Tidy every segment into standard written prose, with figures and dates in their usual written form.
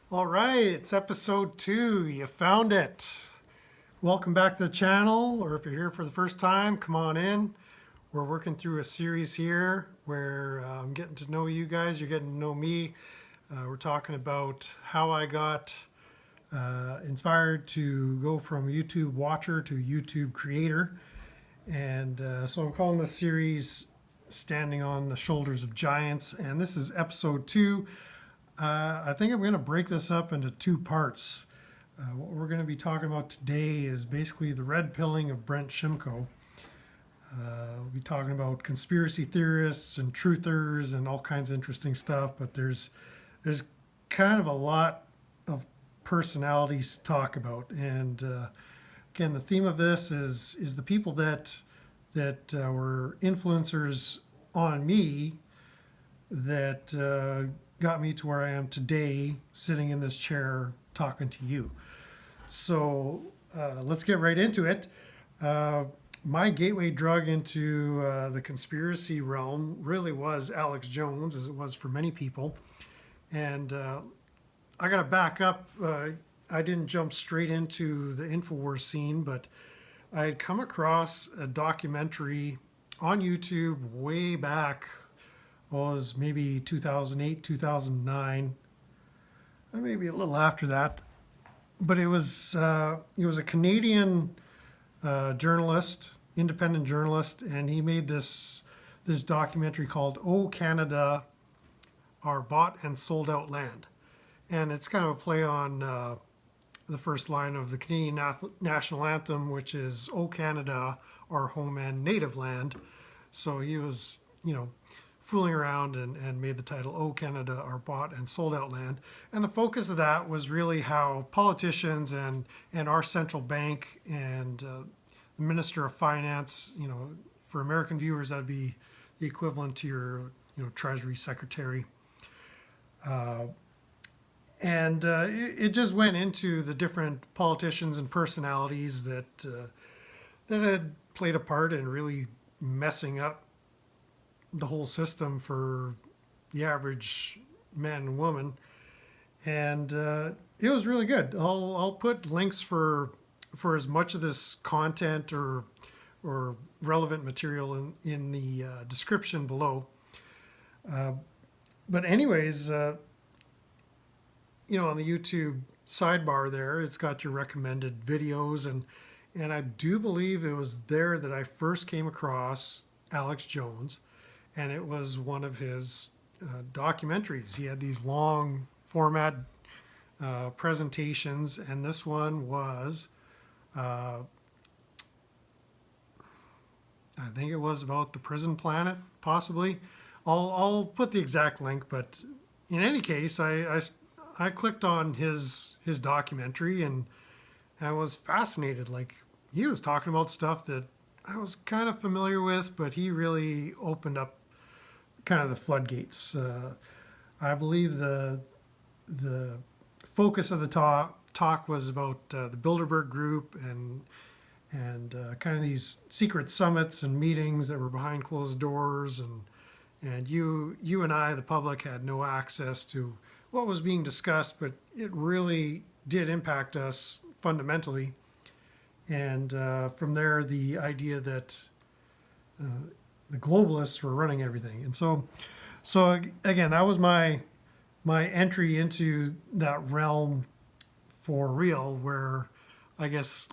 All right, it's episode 2. You found it. Welcome back to the channel, or if you're here for the first time, come on in. We're working through a series here where I'm getting to know you guys, you're getting to know me. We're talking about how I got inspired to go from YouTube watcher to YouTube creator. And so I'm calling this series Standing on the Shoulders of Giants. And this is episode 2. I think I'm going to break this up into 2 parts. What we're going to be talking about today is basically the red pilling of Brent Shymko. We'll be talking about conspiracy theorists and truthers and all kinds of interesting stuff, but there's kind of a lot of personalities to talk about. And again, the theme of this is the people that were influencers on me that got me to where I am today, sitting in this chair talking to you. So let's get right into it. My gateway drug into the conspiracy realm really was Alex Jones, as it was for many people. And I got to back up. I didn't jump straight into the InfoWars scene, but I had come across a documentary on YouTube way back, was maybe 2008, 2009, maybe a little after that. But it was a Canadian journalist, independent journalist, and he made this documentary called "Oh Canada, Our Bought and Sold Out Land," and it's kind of a play on the first line of the Canadian national anthem, which is "Oh Canada, Our Home and Native Land." So he was, fooling around and made the title "Oh Canada, Our Bought and Sold Out Land." And the focus of that was really how politicians and our central bank and the Minister of Finance, for American viewers, that'd be the equivalent to your Treasury Secretary. And it just went into the different politicians and personalities that had played a part in really messing up the whole system for the average man and woman. And it was really good. I'll put links for as much of this content or relevant material in the description below. But anyways, on the YouTube sidebar there, it's got your recommended videos, and I do believe it was there that I first came across Alex Jones, and it was one of his documentaries. He had these long format presentations, and this one was, I think it was about the prison planet, possibly. I'll put the exact link, but in any case, I clicked on his documentary and I was fascinated. Like, he was talking about stuff that I was kind of familiar with, but he really opened up kind of the floodgates. I believe the focus of the talk was about the Bilderberg Group and kind of these secret summits and meetings that were behind closed doors, and you and I, the public, had no access to what was being discussed, but it really did impact us fundamentally. And from there, the idea that the globalists were running everything. And so again, that was my entry into that realm for real, where I guess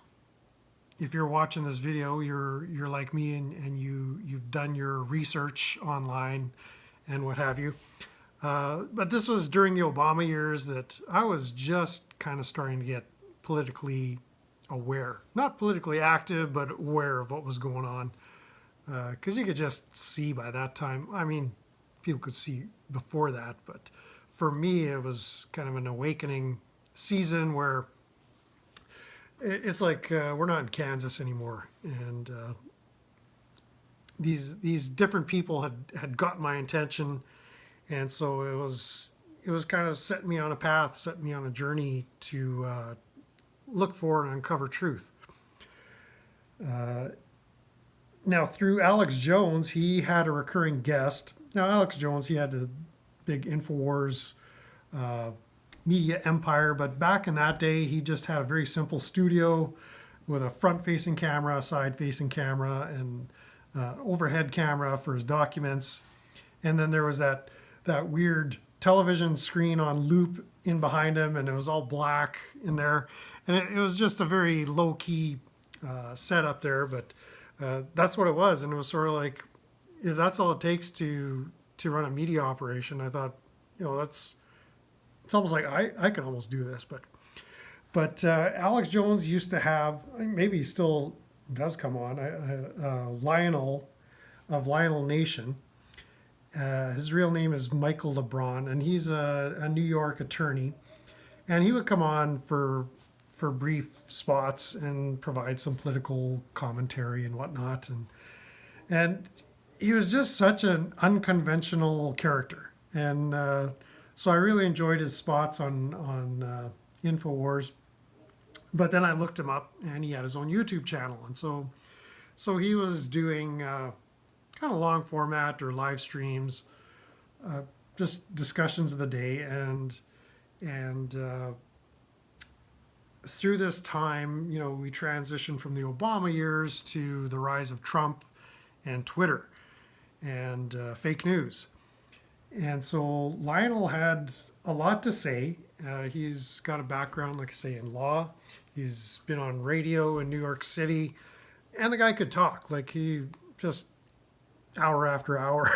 if you're watching this video, you're like me, and you've done your research online and what have you. But this was during the Obama years that I was just kind of starting to get politically aware. Not politically active, but aware of what was going on. Because you could just see by that time. I mean, people could see before that, but for me, it was kind of an awakening season where it's like we're not in Kansas anymore, and these different people had got my attention, and so it was kind of setting me on a path, setting me on a journey to look for and uncover truth. Now, through Alex Jones, he had a recurring guest. Now, Alex Jones, he had the big InfoWars media empire. But back in that day, he just had a very simple studio with a front-facing camera, a side-facing camera, and overhead camera for his documents. And then there was that weird television screen on loop in behind him, and it was all black in there. And it was just a very low-key setup there, but that's what it was. And it was sort of like, if that's all it takes to run a media operation, I thought, it's almost like I can almost do this. But Alex Jones used to have, maybe he still does come on, Lionel of Lionel Nation. His real name is Michael LeBron, and he's a New York attorney. And he would come on for brief spots and provide some political commentary and whatnot. And he was just such an unconventional character. And so I really enjoyed his spots on InfoWars. But then I looked him up, and he had his own YouTube channel. And so he was doing kind of long format or live streams, just discussions of the day. And through this time, we transitioned from the Obama years to the rise of Trump and Twitter and fake news. And so Lionel had a lot to say. He's got a background, like I say, in law. He's been on radio in New York City, and the guy could talk. Like, he just hour after hour.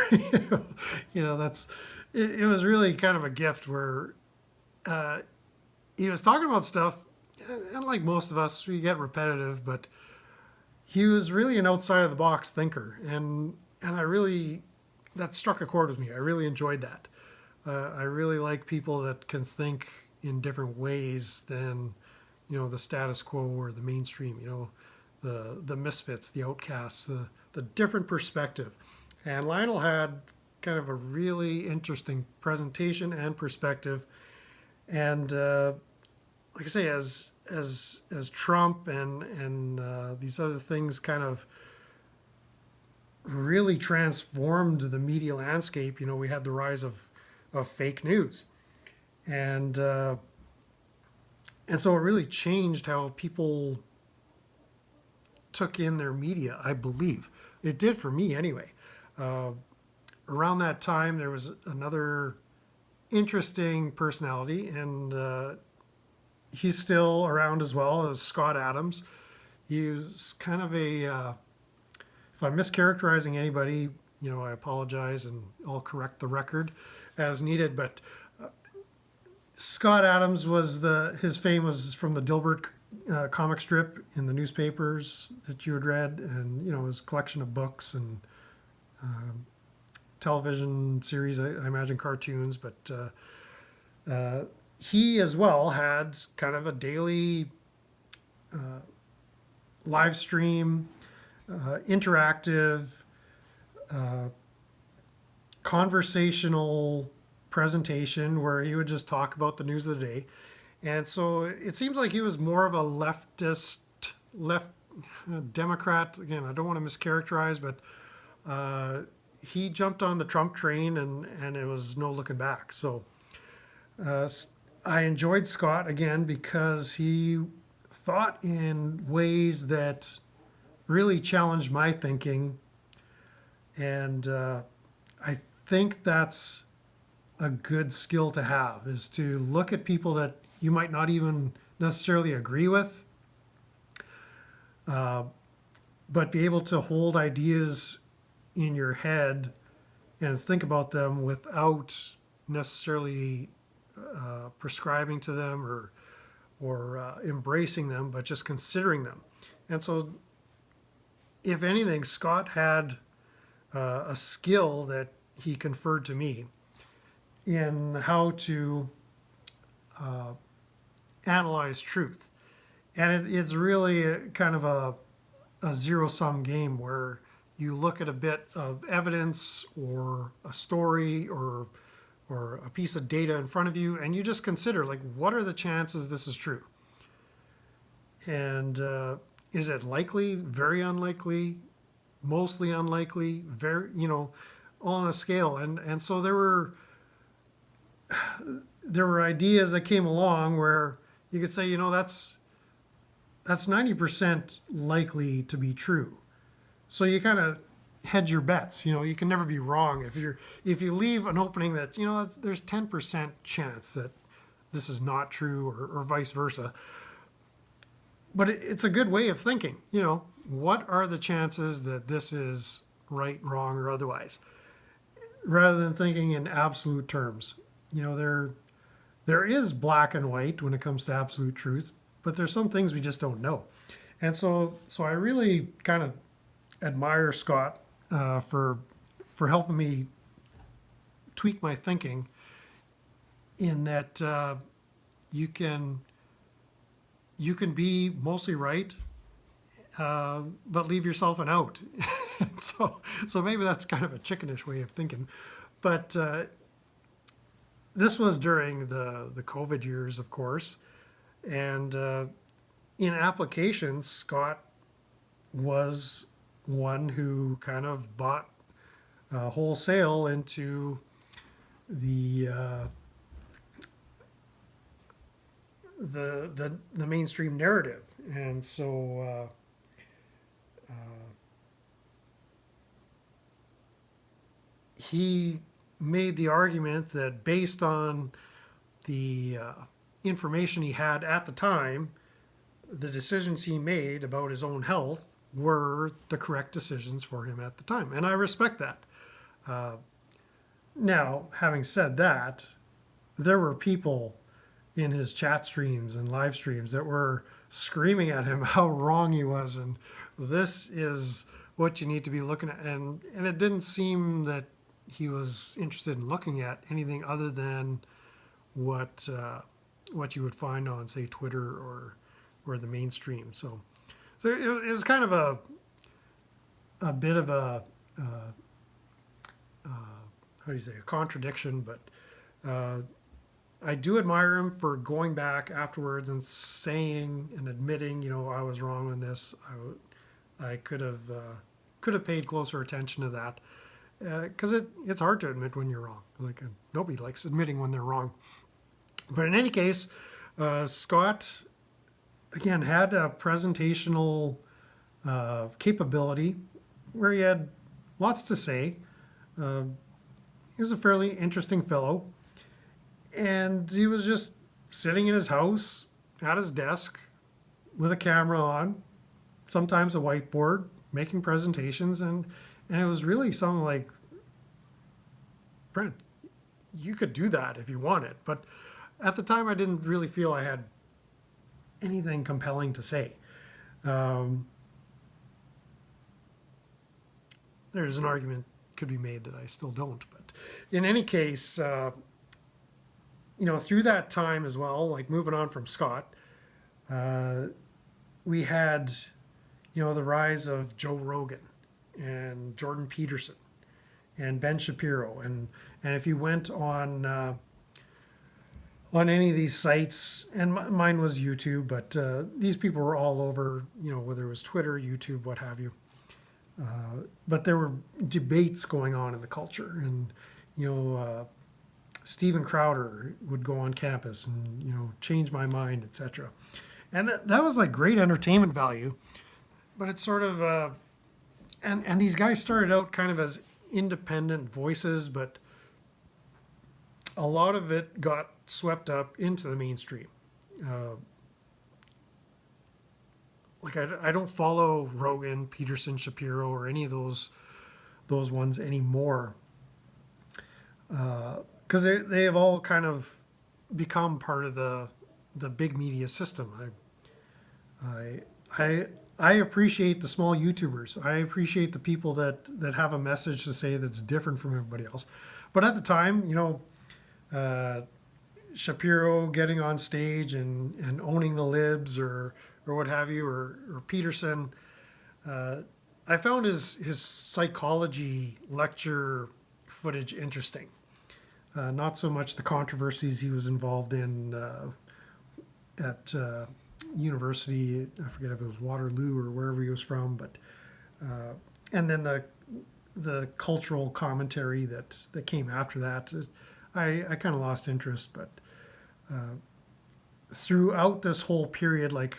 That's it was really kind of a gift where he was talking about stuff, and like most of us, we get repetitive, but he was really an outside of the box thinker, and I really, that struck a chord with me. I really enjoyed that. I really like people that can think in different ways than the status quo or the mainstream. The misfits, the outcasts, the different perspective. And Lionel had kind of a really interesting presentation and perspective. And like I say, as Trump and these other things kind of really transformed the media landscape, we had the rise of fake news. And so it really changed how people took in their media, I believe. It did for me anyway. Around that time, there was another interesting personality, and he's still around as well, as Scott Adams. He was kind of if I'm mischaracterizing anybody, I apologize, and I'll correct the record as needed. But Scott Adams his fame was from the Dilbert comic strip in the newspapers that you had read, and his collection of books and television series, I imagine cartoons. But he as well had kind of a daily live stream, interactive, conversational presentation where he would just talk about the news of the day. And so it seems like he was more of a left Democrat. Again, I don't want to mischaracterize, but he jumped on the Trump train, and it was no looking back. So I enjoyed Scott, again, because he thought in ways that really challenged my thinking. And I think that's a good skill to have, is to look at people that you might not even necessarily agree with, but be able to hold ideas in your head and think about them without necessarily prescribing to them or embracing them, but just considering them. And so, if anything, Scott had a skill that he conferred to me in how to analyze truth. And it's really kind of a zero-sum game where you look at a bit of evidence or a story or a piece of data in front of you, and you just consider, like, what are the chances this is true? And is it likely, very unlikely, mostly unlikely, very, all on a scale. And so there there were ideas that came along where you could say, that's 90% likely to be true. So you kind of hedge your bets. You can never be wrong if you leave an opening that there's 10% chance that this is not true, or vice versa. But it's a good way of thinking. What are the chances that this is right, wrong, or otherwise, rather than thinking in absolute terms. There is black and white when it comes to absolute truth, but there's some things we just don't know. And so I really kind of admire Scott for helping me tweak my thinking, in that you can be mostly right, but leave yourself an out. so maybe that's kind of a chickenish way of thinking, but this was during the COVID years, of course, and in applications, Scott was one who kind of bought wholesale into the mainstream narrative, and so he made the argument that based on the information he had at the time, the decisions he made about his own health were the correct decisions for him at the time. And I respect that. Now, having said that, there were people in his chat streams and live streams that were screaming at him how wrong he was, and this is what you need to be looking at. And it didn't seem that he was interested in looking at anything other than what you would find on, say, Twitter or the mainstream. So it was kind of a bit of a how do you say, a contradiction, but I do admire him for going back afterwards and saying and admitting, I was wrong on this. I could have paid closer attention to that, because it's hard to admit when you're wrong. Like, nobody likes admitting when they're wrong. But in any case, Scott, again, had a presentational capability where he had lots to say. He was a fairly interesting fellow. And he was just sitting in his house at his desk with a camera on, sometimes a whiteboard, making presentations. And it was really something like, Brent, you could do that if you wanted. But at the time, I didn't really feel I had anything compelling to say. There's an argument could be made that I still don't. But in any case, through that time as well, like moving on from Scott, we had, the rise of Joe Rogan and Jordan Peterson and Ben Shapiro. And if you went on any of these sites, and mine was YouTube, but these people were all over, whether it was Twitter, YouTube, what have you. But there were debates going on in the culture, and, Steven Crowder would go on campus and, change my mind, etc. And that was like great entertainment value, but it's sort of, and these guys started out kind of as independent voices, but a lot of it got swept up into the mainstream. Like I don't follow Rogan, Peterson, Shapiro, or any of those ones anymore, because they have all kind of become part of the big media system. I appreciate the small YouTubers. I appreciate the people that have a message to say that's different from everybody else. But at the time, Shapiro getting on stage and owning the libs or what have you, or Peterson, I found his psychology lecture footage interesting. Not so much the controversies he was involved in at university. I forget if it was Waterloo or wherever he was from, but and then the cultural commentary that came after that. I kind of lost interest, but throughout this whole period, like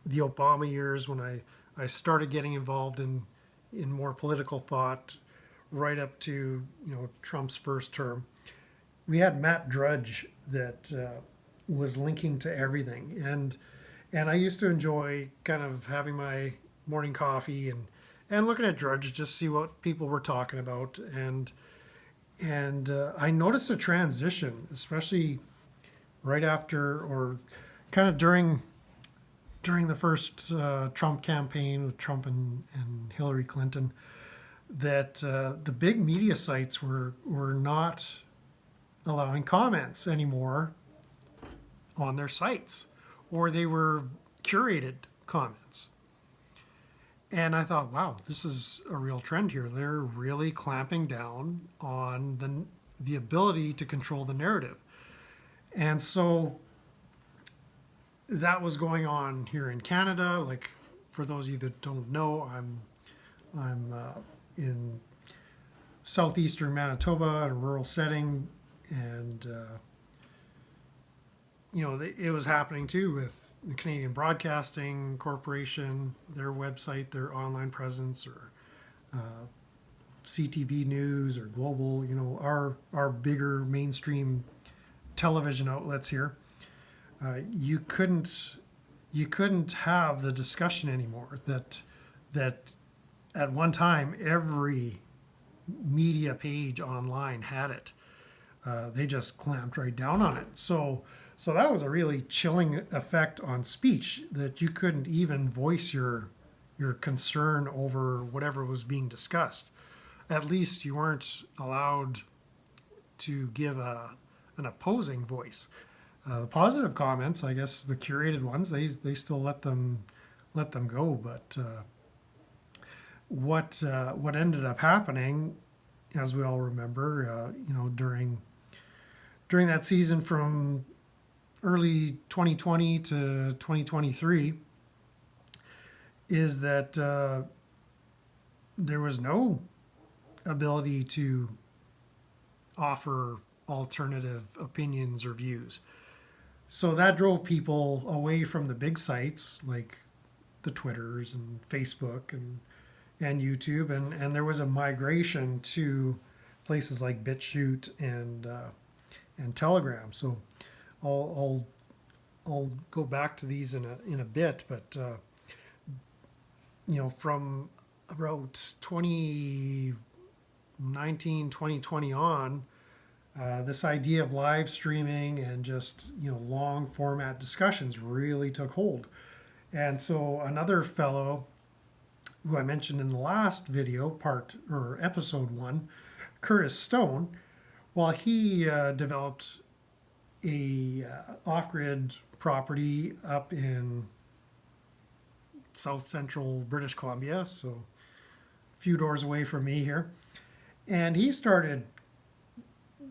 the Obama years, when I started getting involved in more political thought, right up to Trump's first term, we had Matt Drudge that was linking to everything, and I used to enjoy kind of having my morning coffee and looking at Drudge, just see what people were talking about, and I noticed a transition, especially right after or kind of during the first Trump campaign with Trump and Hillary Clinton, that the big media sites were not allowing comments anymore on their sites, or they were curated comments. And I thought, wow, this is a real trend here. They're really clamping down on the ability to control the narrative. And so that was going on here in Canada. Like, for those of you that don't know, I'm in southeastern Manitoba in a rural setting, and it was happening too with the Canadian Broadcasting Corporation, their website, their online presence, or CTV News or Global. Our bigger mainstream television outlets here. You couldn't have the discussion anymore that at one time every media page online had it. They just clamped right down on it. So that was a really chilling effect on speech, that you couldn't even voice your concern over whatever was being discussed. At least you weren't allowed to give an opposing voice. Positive comments, I guess, the curated ones, they still let them go. But what ended up happening, as we all remember, during that season from early 2020 to 2023, is that there was no ability to offer alternative opinions or views. So that drove people away from the big sites like the Twitters and Facebook and YouTube, and there was a migration to places like BitChute and Telegram. So I'll go back to these in a bit, but from about 2019, 2020 on, this idea of live streaming and just long format discussions really took hold. And so another fellow who I mentioned in the last video, episode 1, Curtis Stone, while he developed a off-grid property up in south central British Columbia, so a few doors away from me here, and he started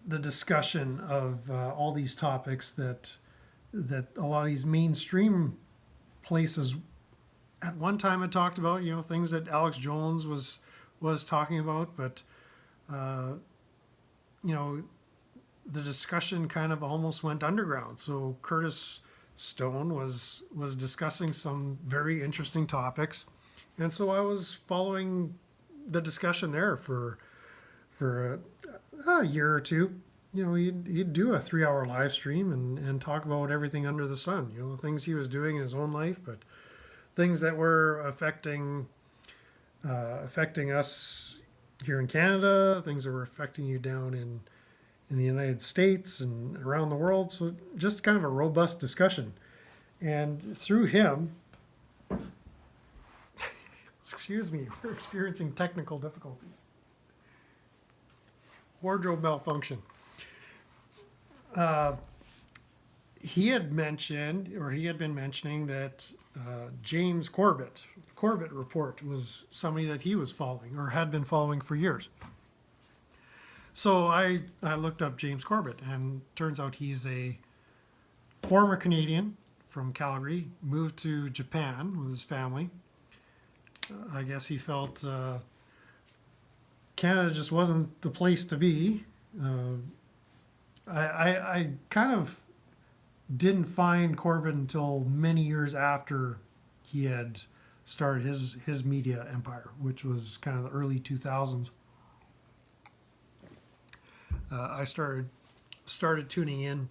the discussion of all these topics that a lot of these mainstream places at one time had talked about, things that Alex Jones was talking about, but the discussion kind of almost went underground. So Curtis Stone was discussing some very interesting topics, and so I was following the discussion there for a year or two. He'd do a 3-hour live stream and talk about everything under the sun. Things he was doing in his own life, but things that were affecting us here in Canada, things that were affecting you down in the United States and around the world. So just kind of a robust discussion. And through him, excuse me, we're experiencing technical difficulties. Wardrobe malfunction. He had been mentioning that James Corbett, the Corbett Report, was somebody that he was following or had been following for years. So I looked up James Corbett, and turns out he's a former Canadian from Calgary, moved to Japan with his family. I guess he felt Canada just wasn't the place to be. I kind of didn't find Corbin until many years after he had started his media empire, which was kind of the early 2000s. I started tuning in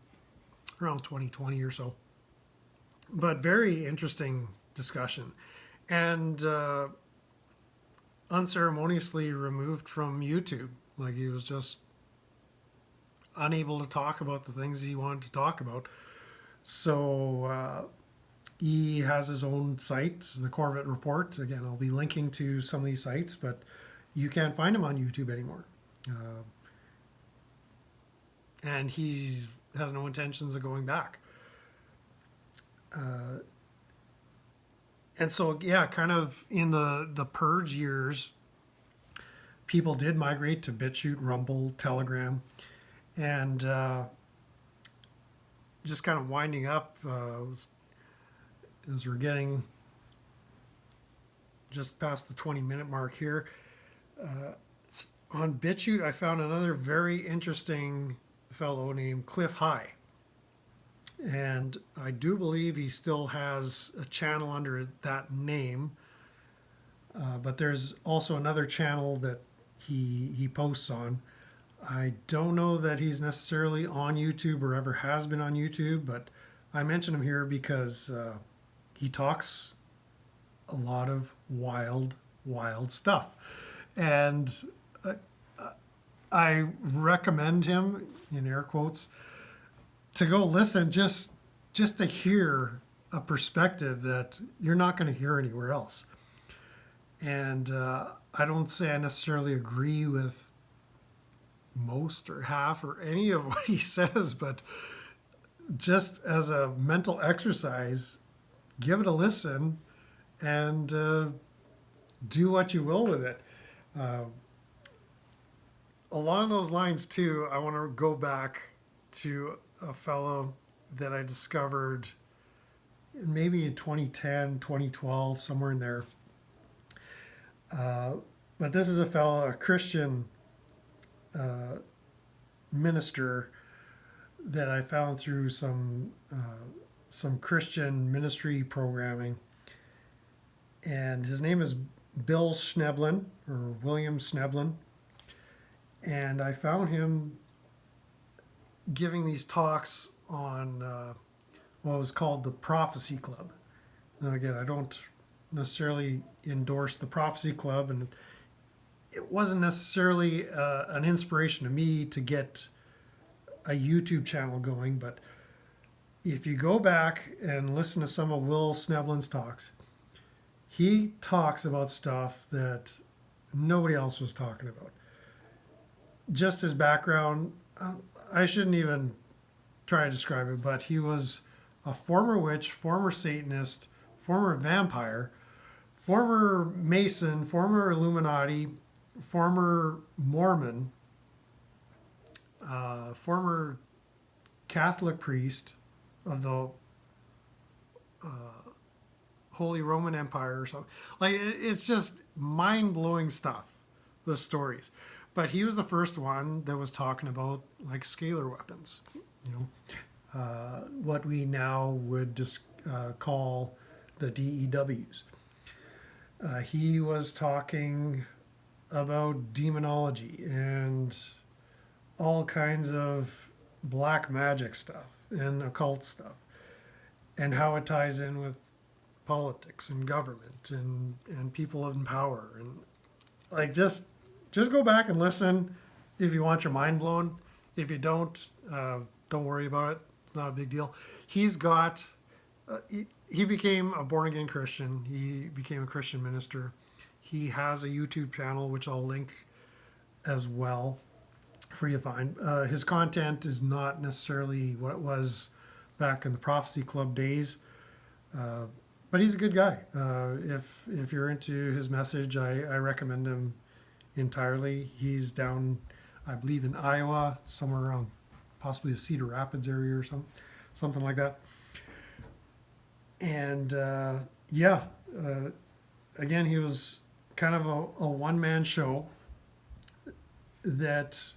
around 2020 or so. But very interesting discussion, and unceremoniously removed from YouTube. Like he was just unable to talk about the things he wanted to talk about. So he has his own site, the Corvette Report. Again, I'll be linking to some of these sites, but you can't find him on YouTube anymore. And he has no intentions of going back. And so, yeah, kind of in the purge years, people did migrate to BitChute, Rumble, Telegram, and just kind of winding up as we're getting just past the 20-minute mark here. On BitChute, I found another very interesting fellow named Cliff High. And I do believe he still has a channel under that name. But there's also another channel that he posts on. I don't know that he's necessarily on YouTube or ever has been on YouTube, but I mention him here because he talks a lot of wild stuff. And I recommend him, in air quotes, to go listen just to hear a perspective that you're not going to hear anywhere else. And I don't say I necessarily agree with most or half or any of what he says, but just as a mental exercise, give it a listen and do what you will with it. Along those lines, too, I want to go back to a fellow that I discovered maybe in 2010, 2012, somewhere in there. But this is a fellow, a Christian minister that I found through some Christian ministry programming. And his name is Bill Schneblin, or William Schneblin. And I found him giving these talks on what was called the Prophecy Club. Now, again, I don't necessarily endorse the Prophecy Club, and it wasn't necessarily an inspiration to me to get a YouTube channel going, but if you go back and listen to some of Will Sneblin's talks, he talks about stuff that nobody else was talking about. Just his background, I shouldn't even try to describe it, but he was a former witch, former Satanist, former vampire, former Mason, former Illuminati, former Mormon, former Catholic priest of the Holy Roman Empire or something. Like, it's just mind-blowing stuff, the stories. But he was the first one that was talking about like scalar weapons, what we now would just call the DEWs. He was talking about demonology and all kinds of black magic stuff and occult stuff, and how it ties in with politics and government and people in power, and like just go back and listen if you want your mind blown. If you don't worry about it. It's not a big deal. He's got he became a born again Christian. He became a Christian minister. He has a YouTube channel which I'll link as well for you to find. His content is not necessarily what it was back in the Prophecy Club days, but he's a good guy. If you're into his message, I recommend him entirely. He's down, I believe, in Iowa, somewhere around possibly the Cedar Rapids area or something like that. And again, he was kind of a one-man show that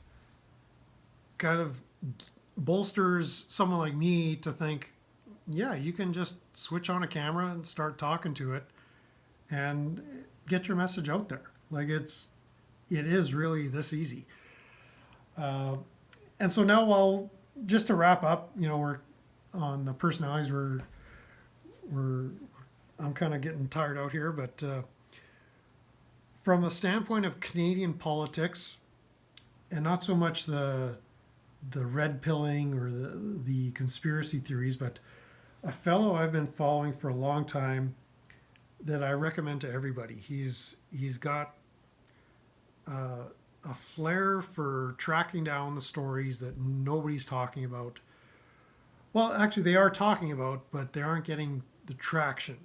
kind of bolsters someone like me to think, yeah, you can just switch on a camera and start talking to it and get your message out there. Like it is really this easy. And so now, well, just to wrap up, we're on the personalities. We're I'm kind of getting tired out here, but from a standpoint of Canadian politics, and not so much the red pilling or the conspiracy theories, but a fellow I've been following for a long time that I recommend to everybody. He's got a flair for tracking down the stories that nobody's talking about. Well, actually, they are talking about, but they aren't getting the traction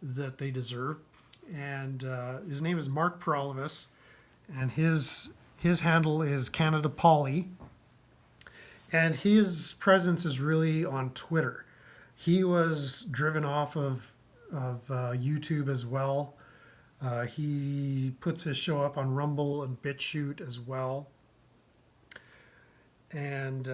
that they deserve. And his name is Mark Peralvis, and his handle is Canada Poly, and his presence is really on Twitter. He was driven off of YouTube as well. He puts his show up on Rumble and BitChute as well. And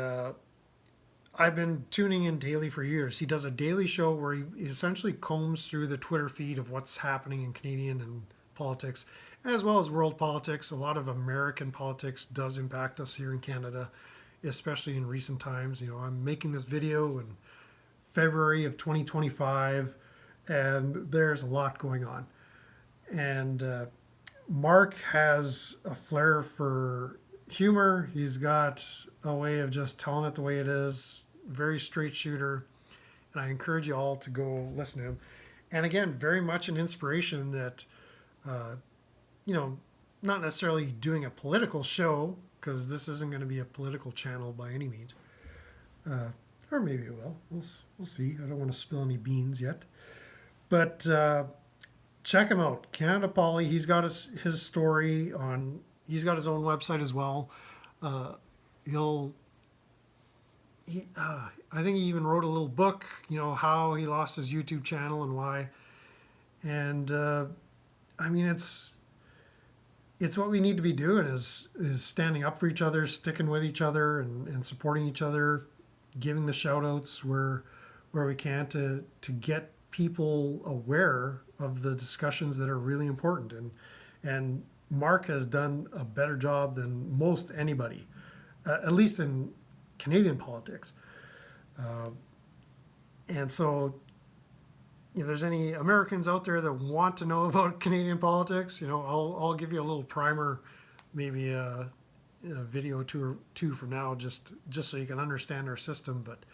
I've been tuning in daily for years. He does a daily show where he essentially combs through the Twitter feed of what's happening in Canadian and politics, as well as world politics. A lot of American politics does impact us here in Canada, especially in recent times. I'm making this video in February of 2025, and there's a lot going on. And Mark has a flair for humor. He's got a way of just telling it the way it is. Very straight shooter. And I encourage you all to go listen to him. And again, very much an inspiration that, not necessarily doing a political show, because this isn't going to be a political channel by any means. Or maybe it will. We'll see. I don't want to spill any beans yet. But check him out. Canada Poly. He's got his story on. He's got his own website as well. I think he even wrote a little book. How he lost his YouTube channel and why. And it's what we need to be doing is standing up for each other, sticking with each other, and supporting each other, giving the shout outs where we can to get people aware of the discussions that are really important. And Mark has done a better job than most anybody, at least in Canadian politics. And so, if there's any Americans out there that want to know about Canadian politics, I'll give you a little primer, maybe a video or two from now, just so you can understand our system. But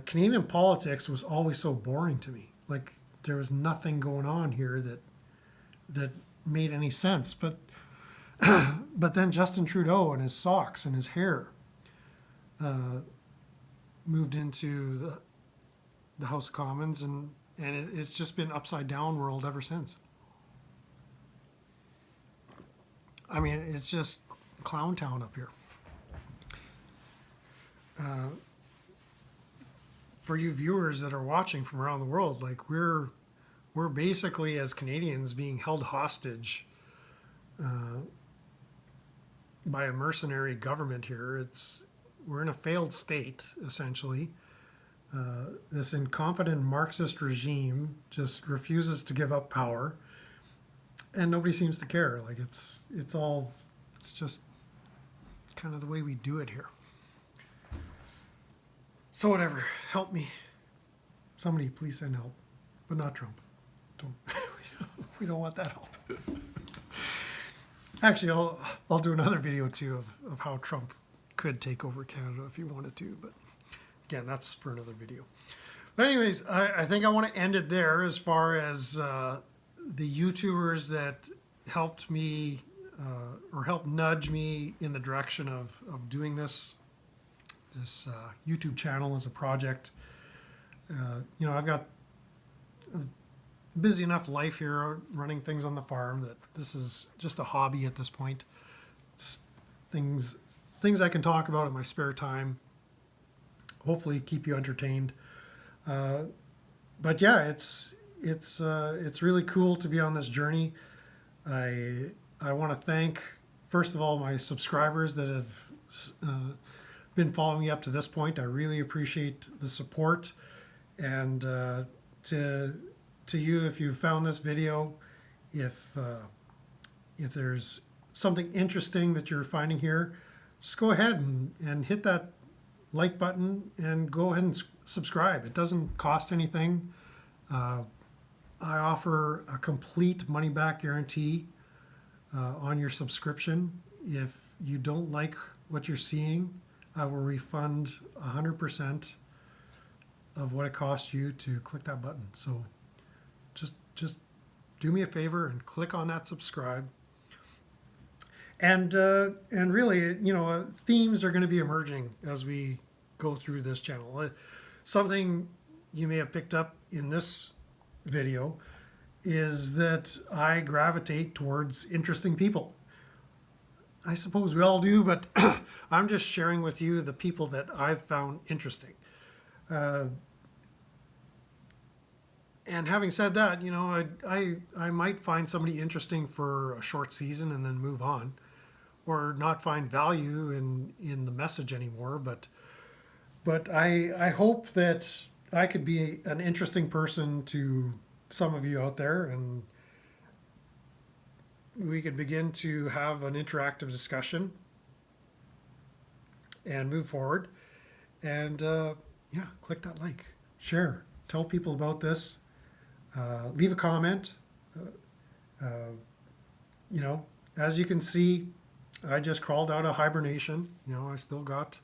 Canadian politics was always so boring to me. Like, there was nothing going on here that made any sense. But then Justin Trudeau and his socks and his hair moved into the House of Commons, and it's just been upside down world ever since. It's just clown town up here. For you viewers that are watching from around the world, like we're basically, as Canadians, being held hostage by a mercenary government here. We're in a failed state, essentially. This incompetent Marxist regime just refuses to give up power, and nobody seems to care. Like it's just kind of the way we do it here. So whatever, help me. Somebody please send help, but not Trump. We don't want that help. Actually, I'll do another video too of how Trump could take over Canada if he wanted to, but again, that's for another video. But anyways, I think I want to end it there as far as the YouTubers that helped me or helped nudge me in the direction of doing this YouTube channel as a project. I've got a busy enough life here running things on the farm that this is just a hobby at this point. It's things I can talk about in my spare time. Hopefully keep you entertained. But yeah, it's really cool to be on this journey. I want to thank, first of all, my subscribers that have been following me up to this point. I really appreciate the support. And to you, if you found this video, if there's something interesting that you're finding here, just go ahead and hit that like button and go ahead and subscribe. It doesn't cost anything. I offer a complete money back guarantee on your subscription. If you don't like what you're seeing, I will refund 100% of what it cost you to click that button. So just do me a favor and click on that subscribe. And really, themes are going to be emerging as we go through this channel. Something you may have picked up in this video is that I gravitate towards interesting people. I suppose we all do, but I'm just sharing with you the people that I've found interesting. And having said that, I might find somebody interesting for a short season and then move on, or not find value in the message anymore. But I hope that I could be an interesting person to some of you out there, and we could begin to have an interactive discussion and move forward. And click that like, share, tell people about this, leave a comment. As you can see, I just crawled out of hibernation. I still got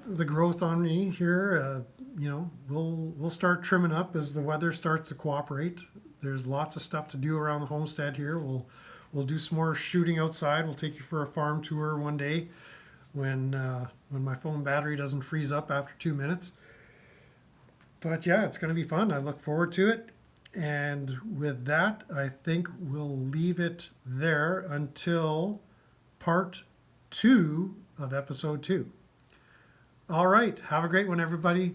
the growth on me here. We'll start trimming up as the weather starts to cooperate. There's lots of stuff to do around the homestead here. We'll do some more shooting outside. We'll take you for a farm tour one day when my phone battery doesn't freeze up after 2 minutes. But yeah, it's going to be fun. I look forward to it. And with that, I think we'll leave it there until part 2 of episode 2. All right. Have a great one, everybody.